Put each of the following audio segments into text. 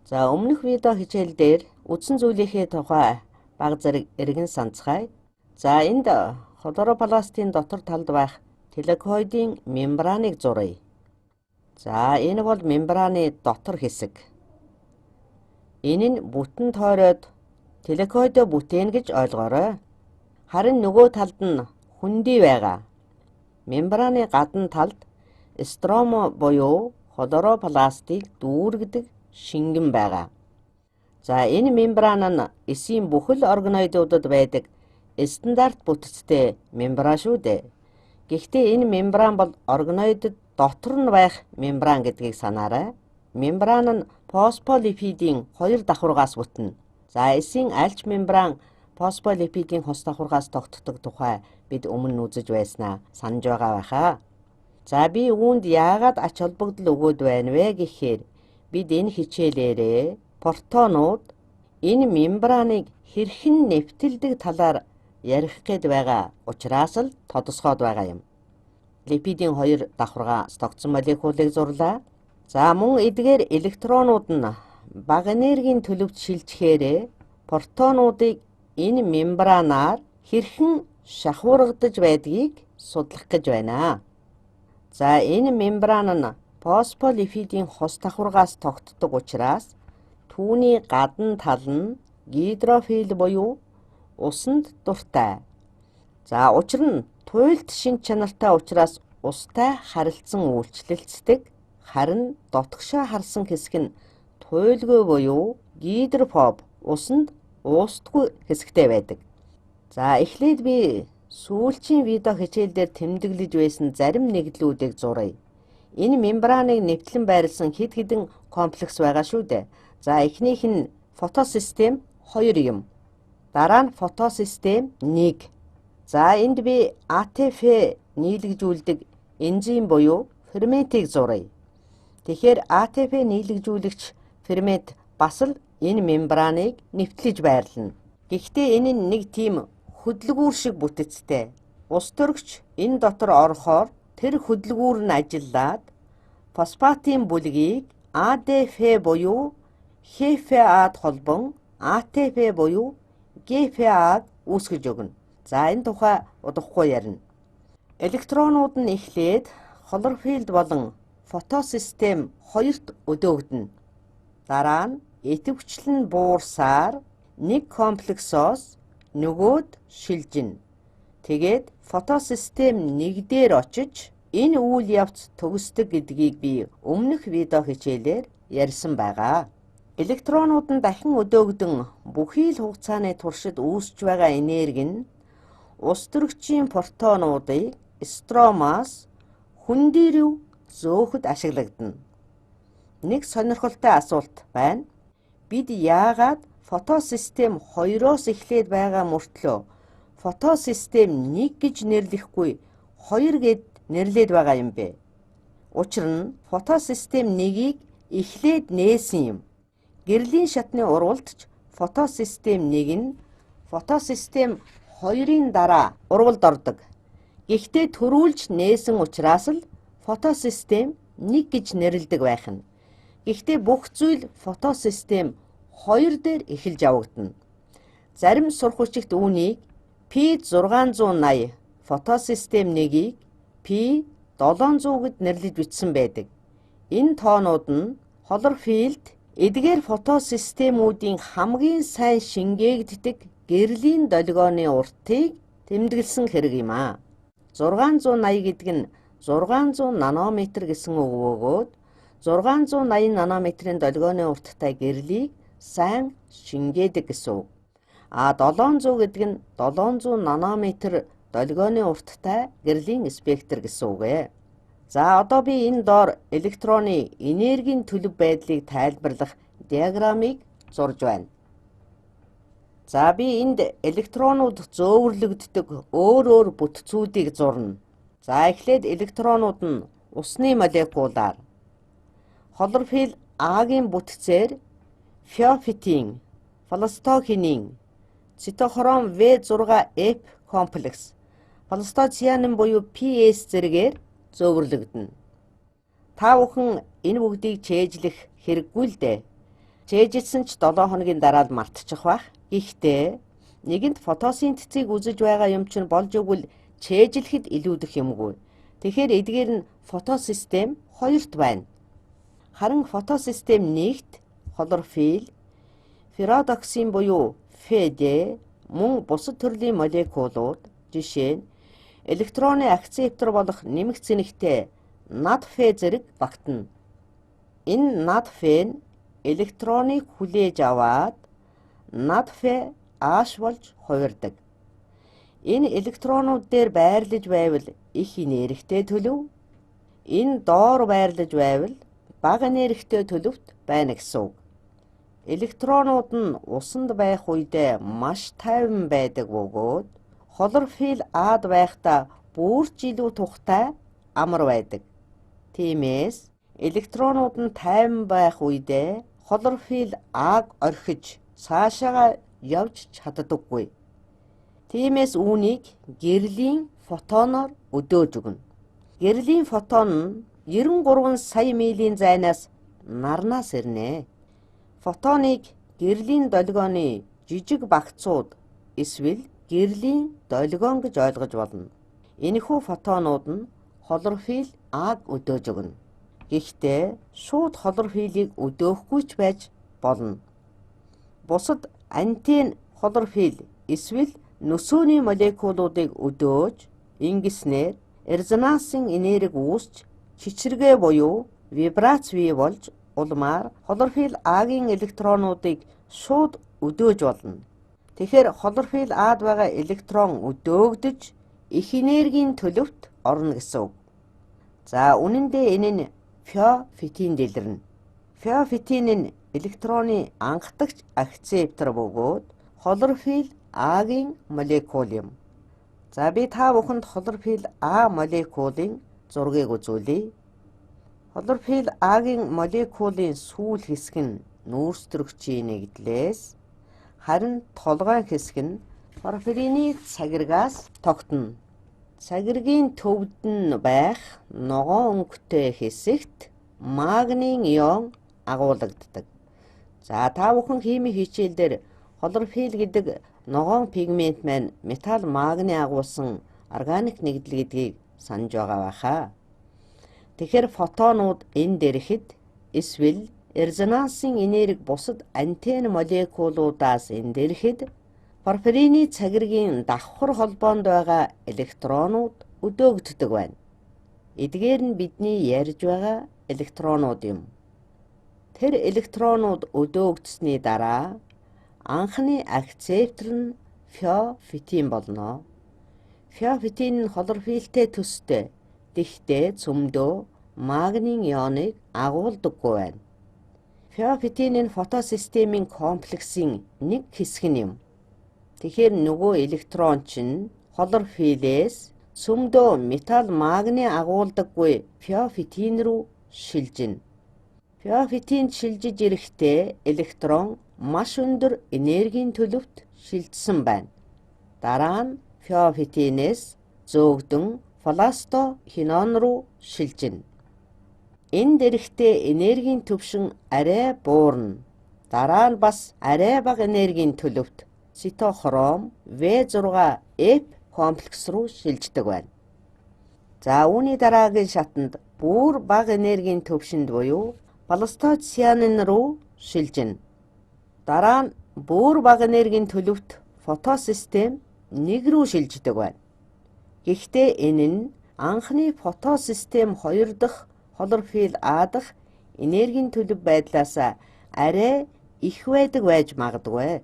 За өмнөх видео хичээл дээр үдсэн зүйлийнхээ тухай баг зэрэг эргэн санацгаая. За энд хлоропластын дотор талд байх телекоидын мембраныг зуръя. За энэ бол мембраны дотор хэсэг. Энэ нь бүтэн тойроод телекоидо бүтээн гэж ойлгоорой. Харин нөгөө талд нь хүндий байгаа. Мембраны гадна талд строма буюу хлоропластыг дүүргэдэг шингэн байгаа. За энэ мембран нь эсийн бүхэл органоидуудад байдаг стандарт бүтцтэй мембран шүү дээ. Гэхдээ энэ мембран бол органоидод дотор нь байх мембран гэдгийг санаарай. Мембран нь фосфолипидийн хоёр давхургаас бүтнэ. За эсийн альч мембран фосфолипидийн хос давхургаас тогтдог тухай бид өмнө үзэж байснаа санаж байгаа байхаа. За би үүнд яагаад ач холбогдол өгөөд байна вэ гэхээр бид энэ хичээлээрээ протонууд энэ мембраныг хэрхэн нэвтэлдэг талаар ярих гээд байгаа учраас л тодосгоод байгаа юм. Липидийн хоёр давхаргаас тогтсон молекулыг зурлаа. За мөн эдгээр электронууд нь бага энергийн төлөвт шилжихээр протонуудыг энэ мембранаар хэрхэн шахуургадаж байдгийг судлах гэж байна. За энэ мембран нь фосфолипидийн хос давхаргаас тогтдог учраас түүний гадна тал нь гидрофил буюу усанд дуртай. За учир нь туйлд шинж чанартай учраас устай харилцан үйлчлэлцдэг. Харин дотгошоо харсан хэсэг нь туйлгүй буюу гидрофоб усанд уустдаггүй хэсэгтэй байдаг. За эхлээд би сүүлчийн видео хичээлдээр тэмдэглэж байсан зарим нэгдлүүдийг зуръя. Энэ мембраныг нэвтлэн байрласан хэд хэдэн комплекс байгаа шүү дээ. За эхнийх нь фотосистем 2 юм. Дараа нь фотосистем 1. За энд би ATF нийлэгжүүлдэг энзим буюу ферментийг зуръя. Тэгэхээр ATF нийлэгжүүлэгч фермент бас л энэ мембраныг нэвтлэж байрлана. Гэхдээ энэ нь нэг тийм хөдөлгүүр шиг бүтэцтэй. Ус төрөгч энэ дотор орохоор тэр хөдөлгүүр нь ажиллаад фосфатын бүлгийг ADF буюу HFA'д холбон ATP буюу GFA'д үүсгэж өгнө. За энэ тухай удахгүй ярина. Электронууд нь эхлээд хлорофилд болон фотосистем 2-т өдөөгдөнө. Дараа нь идэвхжлэн буурсаар нэг комплексоос нөгөөд шилжинэ. Тэгээд фотосистем 1 дээр очиж энэ үйл явц төгсдөг гэдгийг би өмнөх видео хичээлээр ярьсан байгаа. Электронууд нь дахин өдөөгдөн бүхий л хугацааны туршид үүсэж байгаа энерги нь ус төрөгчийн протонуудыг стромаас хүндий рүү зөөхөд ашиглагдана. Нэг сонирхолтой асуулт байна. Бид яагаад фотосистем 2-оос эхлээд байгаа мөртлөө фотосистем 1 гэж нэрлэхгүй 2 гэд нэрлээд байгаа юм бэ? Учир нь фотосистем 1-ийг эхлээд нээсэн юм. Гэрлийн шатны урвалд ч фотосистем 1 нь фотосистем 2-ын дараа урвалд ордог. Гэхдээ төрүүлж нээсэн учраас л фотосистем 1 гэж нэрлэдэг байх нь. Гэхдээ бүх зүйл фотосистем 2 дээр эхэлж явагдана. Зарим сурхуучигт үүнийг P680 фотосистем 1-ийг P700 гэд нэрлэж бичсэн байдаг. Энэ тоонууд нь хлорофилд эдгээр фотосистемүүдийн хамгийн сайн шингээгддэг гэрлийн долгионы уртыг тэмдэглэсэн хэрэг юм аа. 680 гэдэг нь 600 нанометр гэсэн үг бөгөөд 680 нанометрийн долгионы урттай гэрлийг сайн шингээдэг гэсэн үг. 700 гэдэг нь 700 нанометр долгионы урттай гэрлийн спектр гэсэн үг ээ. За одоо би энэ доор электроны энергийн төлөв байдлыг тайлбарлах диаграммыг зурж байна. За би энд электронууд зөөвөрлөгддөг өөр бүтцүүдийг зурна. За эхлээд электронууд нь усны молекулаар хлорофил А-гийн бүтцээр феофитин, фластохинин, цитохром В6F комплекс, фластоцианин буюу PS зэрэгээр зөөвөрлөгдөнө. Та бүхэн энэ бүгдийг чэйжлэх хэрэггүй л дээ. Чэйжилсэн ч 7 хоногийн дараа л мартчих бах. Гэхдээ нэгэнт фотосинтезийг үзэж байгаа юм чинь болж өгвөл чэйжилэхэд илүүдэх юмгүй. Тэгэхээр эдгээр нь фотосистем 2-т байна. Харин фотосистем 1-т хлорофилл, ферродоксин буюу ФД, мөн бусад төрлийн молекулууд, жишээ нь электроны акцептор болох нэмэх зэнэгтэй НАДФ зэрэг багтана. Энэ НАДФ нь электроныг хүлээж аваад НАДФ ааш болж хувирдаг. Энэ электронууд дээр байрлаж байвал их энергитэй төлөв, энэ доор байрлаж байвал бага энергитэй төлөвт байна гэсэн үг. Электронууд нь усанд байх үедээ маш тайван байдаг бөгөөд хлорофилл Ад байхдаа бүрч илүү тухтай амар байдаг. Тиймээс электронууд нь тайван байх үедээ хлорофилл Аг орхиж цаашаа явж чаддаггүй. Тиймээс үүнийг гэрлийн фотоноор өдөөж өгнө. Гэрлийн фотон нь 93 сая милийн зайнаас нарнаас ирнэ. Фотоныг гэрлийн долгионы жижиг багцууд эсвэл гэрлийн долгион гэж ойлгож болно. Энэхүү фотонууд нь хлорофилл Аг өдөөж өгнө. Гэхдээ шууд хлорофиллийг өдөөхгүй ч байж болно. Бусад антин хлорофилл эсвэл нөсөөний молекулуудыг өдөөж ингэснээр резонансын энерги үүсч чичиргээ буюу вибрац бий болж улмаар хлорофилл Агийн электронуудыг шууд өдөөж болно. Тэгэхээр хлорофилл Ад байгаа электрон өдөөгдөж их энергийн төлөвт орно гэсэн үг. За үнэн дээр энэ нь феофитин дэлгэрнэ. Феофитин нь электроны анхдагч акцептор бөгөөд хлорофилл Агийн молекул юм. За би та бүхэнд хлорофилл А молекулын зургийг үзүүлье. Хлорофилл Агийн молекулын сүүл хэсэг нь нүүрстрөгчийн нэгдлээс, харин толгой хэсэг нь порфирины цагиргаас тогтно. Цагиргийн төвд нь байх ногоон өнгөтэй хэсэгт магнийн ион агуулгаддаг. За та бүхэн химийн хичээлдэр хлорофилл гэдэг ногоон пигмент маань металл магний агуулсан органик нэгдэл гэдгийг санаж байгаа байхаа. Тэгэхээр фотонууд энд ирэхэд эсвэл резонансын энерги бусад антен молекулуудаас энд ирэхэд порфирины цагиргийн давхар холбоонд байгаа электронууд өдөөгддөг байна. Эдгээр нь бидний ярьж байгаа электронууд юм. Тэр электронууд өдөөгдсөний дараа анхны акцептор нь феофитин болно. Феофитин нь хлорофиллтэй төстэй, тэгтээ цөмдөө магнийн ионыг агуулдаггүй байна. Феофитин нь фотосистемийн комплексийн нэг хэсэг юм. Тэгэхээр нөгөө электрон чинь хлорофиллээс цөмдөө металл магний агуулдаггүй феофитин руу шилжинэ. Феофитин шилжиж ирэхдээ электрон маш өндөр энергийн төлөвт шилжсэн байна. Дараа нь феофитинээс зөөгдөн пластохинон руу шилжинэ. Энд эрэхтэй энергийн төвшин арай буурна. Дараа нь бас арай бага энергийн төлөвт цитохром В6F комплекс руу шилждэг байна. За үүний дараагийн шатанд бүр бага энергийн төвшинд буюу пластохинон руу шилжинэ. Дараа нь бүр бага энергийн төлөвт фотосистем 1 рүү шилждэг байна. Гэхдээ энэ нь анхны фотосистем 2 дахь хлорофилл А дахь энергийн төлөв байдлаас арай их байдаг байж магадгүй.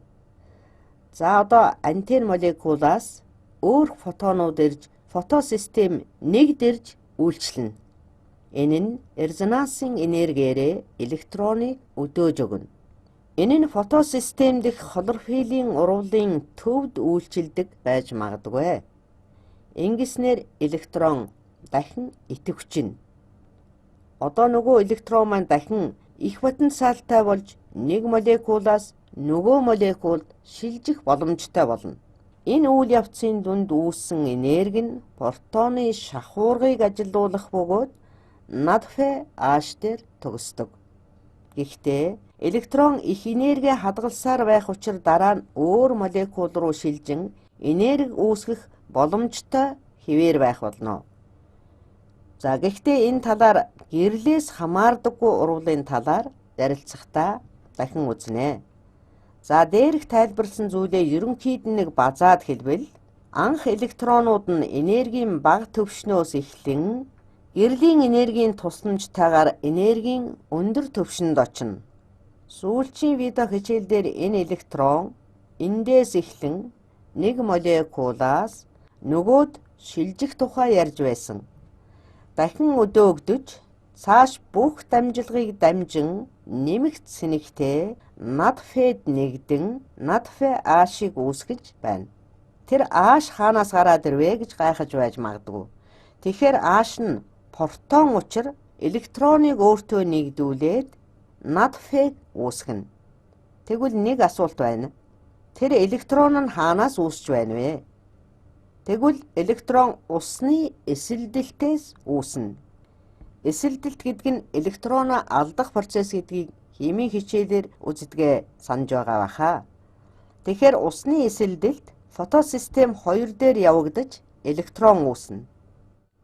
За одоо антен молекулаас өөр фотонууд ирж фотосистем 1-д ирж үйлчлэнэ. Энэ нь резонансын энергиээр электроныг өдөөж өгнө. Энэ нь фотосистем дэх хлорофиллийн урвалын төвд үйлчилдэг байж магадгүй. Ингэснээр электрон дахин идэвхжинэ. Одоо нөгөө электрон маань дахин их потенциалтай болж нэг молекулаас нөгөө молекулд шилжих боломжтой болно. Энэ үйл явцын дунд үүссэн энерги нь протоны шахуургыг ажилуулах бөгөөд НАДФ ааш дээр төгсдөг. Гэхдээ Электрон их энерги хадгалсаар байх учраас дараа нь өөр молекул руу шилжин энерги үүсгэх боломжтой хэвээр байх болно. За гэхдээ энэ талаар гэрлээс хамаардаггүй урвалын талаар ярилцахдаа дахин үзнэ. За дээрх тайлбарласан зүйлээ ерөнхийд нь нэг базаад хэлбэл анх электронууд нь энергийн бага төвшнөөс эхлэн гэрлийн энергийн тусламжтайгаар энергийн өндөр төвшөнд очино. Сүүлчийн видео хичээлдээр энэ электрон эндээс эхлэн нэг молекулаас нөгөөд шилжих тухай ярьж байсан. Дахин өдөөгдөж цааш бүх дамжлагыг дамжин нэмэгт сэнэгтээ над фэд нэгдэн над фэ аашийг үүсгэж байна. Тэр ааш хаанаас гараад ирвэ гэж гайхаж байж магадгүй. Тэгэхээр ааш нь протон учир электроныг өөртөө нэгдүүлээд над фэг үүсгэнэ. Тэгвэл нэг асуулт байна. Тэр электрон нь хаанаас үүсч байна вэ? Тэгвэл электрон усны эсэлдэлтээс үүснэ. Эсэлдэлт гэдэг нь электроноо алдах процесс гэдгийг химийн хичээлээр үздэгэ санаж байгаа баха. Тэгэхээр усны эсэлдэлт фотосистем 2 дээр явагдаж электрон үүснэ.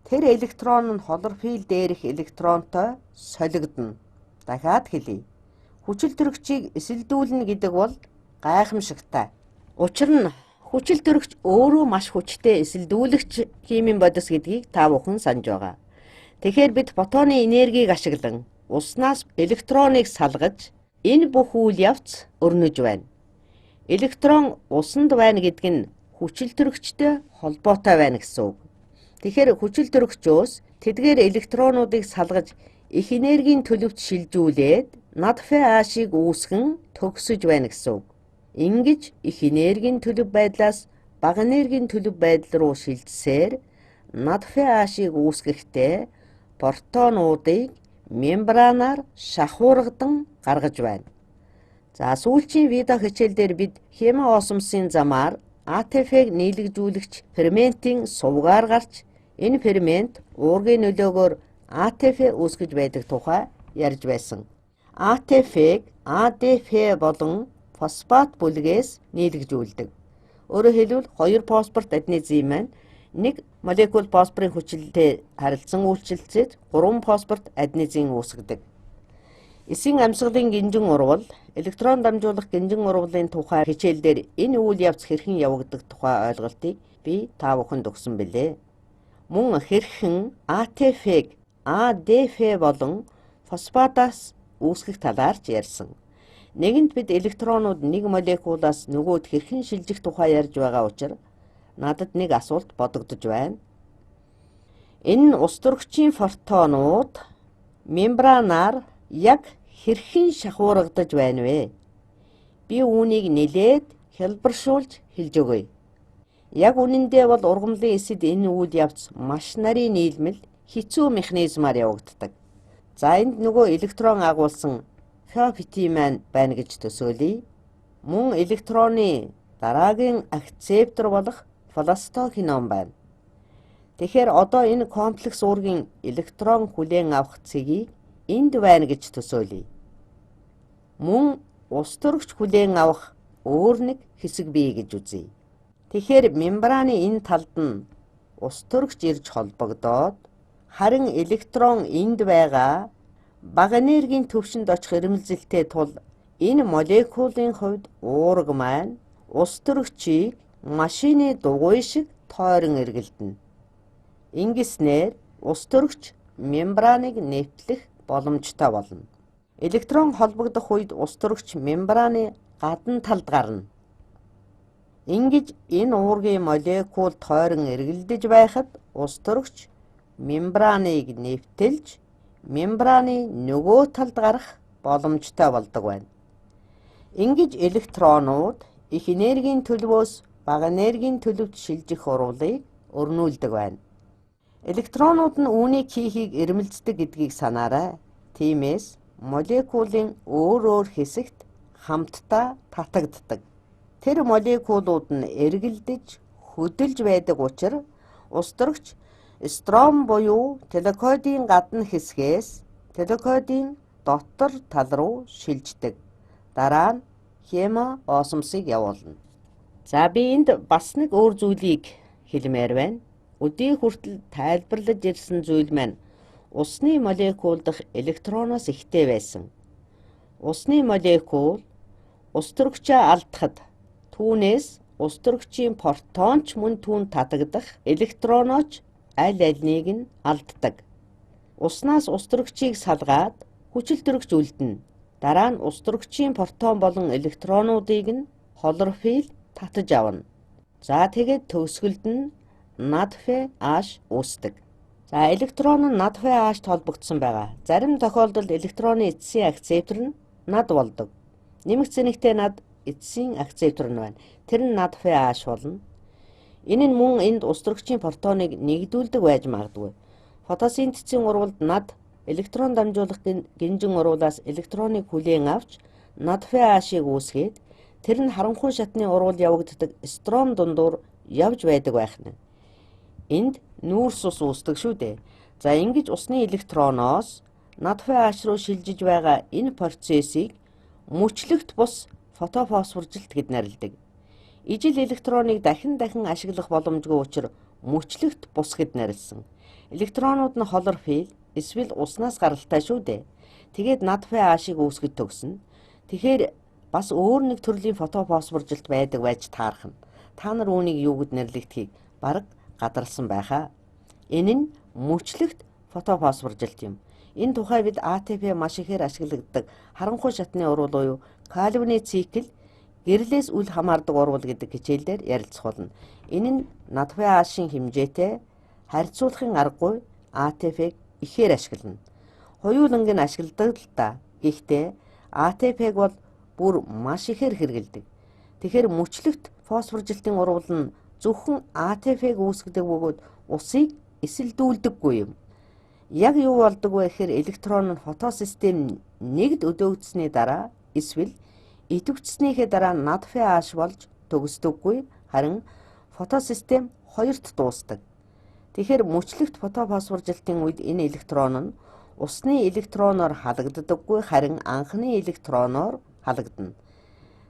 Тэр электрон нь хлорофилл дээрх электронтой солигдно. Дахиад хэлье. Хүчил төрөгчийг эсэлдүүлнэ гэдэг бол гайхамшигтай. Учир нь хүчил төрөгч өөрөө маш хүчтэй эсэлдүүлэгч химийн бодис гэдгийг та бүхэн санаж байгаа. Тэгэхээр бид фотоны энергийг ашиглан уснаас электроныг салгаж энэ бүх үйл явц өрнөж байна. Электрон усанд байна гэдэг нь хүчил төрөгчтэй холбоотой байна гэсэн үг. Тэгэхээр хүчил төрөгчөөс тэдгээр электронуудыг салгаж их энергийн төлөвт шилжүүлээд над фэ аашийг үүсгэн төгсөж байна гэсэн үг. Ингэж их энергийн төлөв байдлаас бага энергийн төлөв байдал руу шилжсээр над фэ аашийг үүсгэхдээ протонуудыг мембранаар шахуургадан гаргаж байна. За сүүлчийн видео хичээлдээр бид хемийн осмосын замаар АТФ-г нийлэгдүүлэгч ферментийн сувгаар гарч энэ фермент уургийн нөлөөгөөр АТФ үүсгэж байдаг тухай ярьж байсан. АТФ-г АДФ болон фосфат бүлгээс нийлэгдүүлдэг. Өөрөөр хэлбэл 2 фосфорт аденозин маань нэг молекул фосфорын хүчилтэй харилцан үйлчилжээд 3 фосфорт аденозин үүсгэдэг. Эсийн амьсгалын гинжин урвал, электрон дамжуулах гинжин урвалын тухай хичээлдээр энэ үйл явц хэрхэн явагдах тухай ойлголтыг би та бүхэнд өгсөн билээ. Мөн хэрхэн АТФ-г АДФ болон фосфатаас үүсгэх талаар ч ярьсан. Нэгэнт бид электронууд нэг молекулаас нөгөөд хэрхэн шилжих тухай ярьж байгаа учраас надад нэг асуулт бодогдож байна. Энэ ус төрөгчийн фотонууд мембранаар яг хэрхэн шахуургадаж байна вэ? Би үүнийг нэлээд хэлбэршүүлж хэлж өгье. Яг үнэндээ бол ургамлын эсэд энэ үйл явц маш нарийн нийлмэл хэцүү механизмаар явагддаг. За энд нөгөө электрон агуулсан феофити маань байна гэж төсөөлье. Мөн электроны дараагийн акцептор болох фластохинон байна. Тэгэхээр одоо энэ комплекс уургийн электрон хүлээн авах цэгийг энд байна гэж төсөөлье. Мөн ус төрөгч хүлээн авах өөр нэг хэсэг бий гэж үзье. Тэгэхээр мембраны энэ талд нь ус төрөгч ирж холбогдоод харин электрон энд байгаа бага энергийн төвшөнд очих ирмэлзэлтэй тул энэ молекулын хувьд уурга маань ус төрөгчийг машины дугуй шиг тойрон эргэлдэнэ. Ингэснээр ус төрөгч мембраныг нэвтлэх боломжтой болно. Электрон холбогдох үед ус төрөгч мембраны гадна талд гарна. Ингэж энэ уургийн молекул тойрон эргэлдэж байхад ус төрөгч мембраныг нэвтэлж мембраны нөгөө талд гарах боломжтой болдог байна. Ингэж электронууд их энергийн төлөвөөс бага энергийн төлөвт шилжих урвалыг өрнүүлдэг байна. Электронууд нь үүнийг хийхийг ирмэлцдэг гэдгийг санаарай. Тиймээс молекулын өөр хэсэгт хамтдаа татагддаг. Тэр молекулууд нь эргэлдэж, хөдөлж байдаг учраас ус төрөгч стром буюу телекоидын гадна хэсгээс телекоидын дотор тал руу шилждэг. Дараа нь хемоосмосыг явуулна. За би энд бас нэг өөр зүйлийг хэлмээр байна. Өдий хүртэл тайлбарлаж ирсэн зүйл маань усны молекул дахь электроноос ихтэй байсан. Усны молекул ус төрөгчөө алдахад түүнээс ус төрөгчийн протонч мөн түүнд татагдах электронооч аль альнийг нь алддаг. Уснаас ус төрөгчийг салгаад хүчил төрөгч үлдэнэ. Дараа нь ус төрөгчийн протон болон электронуудыг нь хлорофилл татаж авна. За тэгээд төгсгөлд нь NADPH үүсдэг. За электрон нь NADPH-т холбогдсон байгаа. Зарим тохиолдолд электроны эцсийн акцептор нь NAD болдог. Нэмэгц зэнэгтэй NAD эцсийн акцептор нь байна. Тэр нь NADPH болно. Энэ нь мөн энд ус төрөгчийн протоныг нэгдүүлдэг байж магадгүй. Фотосинтезийн урвалд NAD электрон дамжуулах гинжин урвалаас электроныг хүлээн авч NADPH-ыг үүсгээд тэр нь харанхуй шатны урвал явагддаг стром дундуур явж байдаг байх нь. Энд нүүрс ус үүсдэг шүү дээ. За ингэж усны электроноос NADPH руу шилжиж байгаа энэ процессыг мөчлөгт бус фотофосфоржилт гэд нэрлэдэг. Ижил электроныг дахин ашиглах боломжгүй учраас мөчлөгт бус гэд нэрлсэн. Электронууд нь хлорофилл эсвэл уснаас гаралтай шүү дээ. Тэгээд NADPH-ыг үүсгэж төгснө. Тэгэхээр бас өөр нэг төрлийн фотофосфоржилт байдаг байж таарах нь. Та нар үүнийг юу гэд нэрлэгдэхийг бараг гадарласан байхаа. Энэ нь мөчлөгт фотофосфоржилт юм. Энэ тухай бид ATP маш ихээр ашигладаг харанхуй шатны урвал буюу Кальвины цикл гэрлээс үл хамаардаг урвал гэдэг хичээлээр ярилцах болно. Энэ нь NADPH-ийн хэмжээтэй харьцуулахын аргагүй ATP-г ихээр ашиглана. Хоёуланг нь ашигладаг л да. Гэхдээ ATP-г бол бүр маш ихээр хэрэгэлдэг. Тэгэхээр мөчлөгт фосфоржилтын урвал нь зөвхөн ATP-г үүсгэдэг бөгөөд усыг эсэлдүүлдэггүй юм. Яг юу болдог вэ гэхээр электрон нь фотосистем нэгд өдөөгдсөний дараа эсвэл идэвхжснийхээ дараа NADPH болж төгсдөггүй, харин фотосистем хоёрт дуусдаг. Тэгэхээр мөчлөгт фотофосфоржилтын үед энэ электрон нь усны электроноор халагддаггүй, харин анхны электроноор халагдана.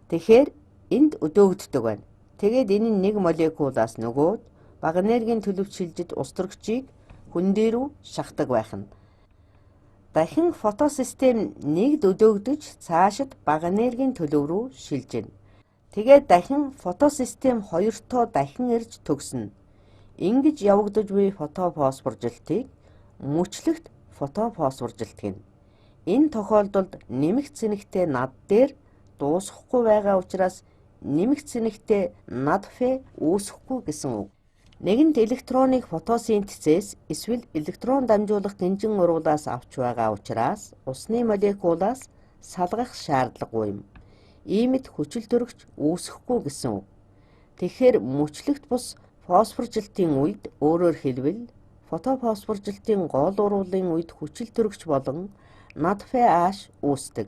Тэгэхээр энд өдөөгддөг байна. Тэгээд энэ нь нэг молекулаас нөгөөд бага энергийн төлөвт шилжиж ус төрөгчийг хүн дээр рүү шахдаг байх нь. Дахин фотосистем нэгд өдөөгдөж цаашид бага энергийн төлөв рүү шилжинэ. Тэгээд дахин фотосистем хоёртоо дахин ирж төгснө. Ингэж явагдаж буй фотофосфоржилтыг мөчлөгт фотофосфоржилт гэнэ. Энэ тохиолдолд нэмэгц зэнэгтэй NAD дээр дуусахгүй байгаа учраас нэмэгц зэнэгтэй NADP үүсэхгүй гэсэн үг. Нэгэнт электроныг фотосинтезээс эсвэл электрон дамжуулах гинжин урвалаас авч байгаа учраас усны молекулаас салгах шаардлагагүй юм. Иймд хүчил төрөгч үүсэхгүй гэсэн үг. Тэгэхээр мөчлөгт бус фосфоржилтын үед өөрөөр хэлбэл фотофосфоржилтын гол урвалын үед хүчил төрөгч болон NADPH үүсдэг.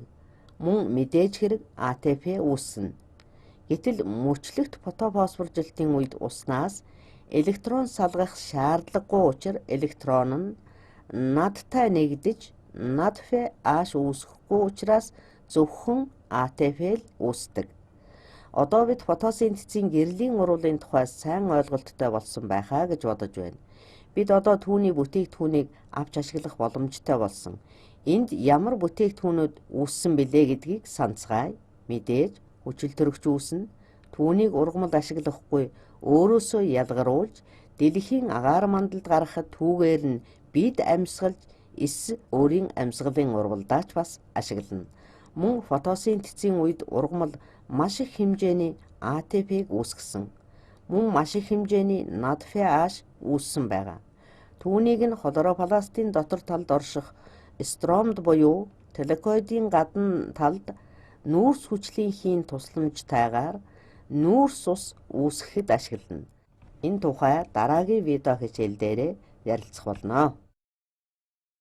Мөн мэдээж хэрэг ATP үүснэ. Гэтэл мөчлөгт фотофосфоржилтын үед уснаас электрон салгах шаардлагагүй учраас электрон нь NAD-тай нэгдэж NADPH үүсэхгүй учраас зөвхөн ATP л үүсдэг. Одоо бид фотосинтезийн гэрлийн урвалын тухай сайн ойлголттой болсон байхаа гэж бодож байна. Бид одоо түүний бүтээгдэхүүнийг авч ашиглах боломжтой болсон. Энд ямар бүтээгдэхүүнүүд үүссэн бэлээ гэдгийг санацгаая. Мэдээж хүчил төрөгч үүснэ. Түүнийг ургамал ашиглахгүй өөрөөсөө ялгаруулж дэлхийн агаар мандалд гаргахад түүгээр нь бид амьсгалж өөрийн амьсгалын урвалдаач бас ашиглана. Мөн фотосинтезийн үед ургамал маш их хэмжээний ATP-г үүсгэсэн. Мөн маш их хэмжээний NADPH үүссэн байгаа. Түүнийг нь хлоропластын дотор талд орших стромд буюу телекоидын гадна талд нүүрс хүчлийн хийн тусламжтайгаар нүүрс ус үүсгэхэд ашиглана. Энэ тухай дараагийн видео хичээл дээр ярилцах болно.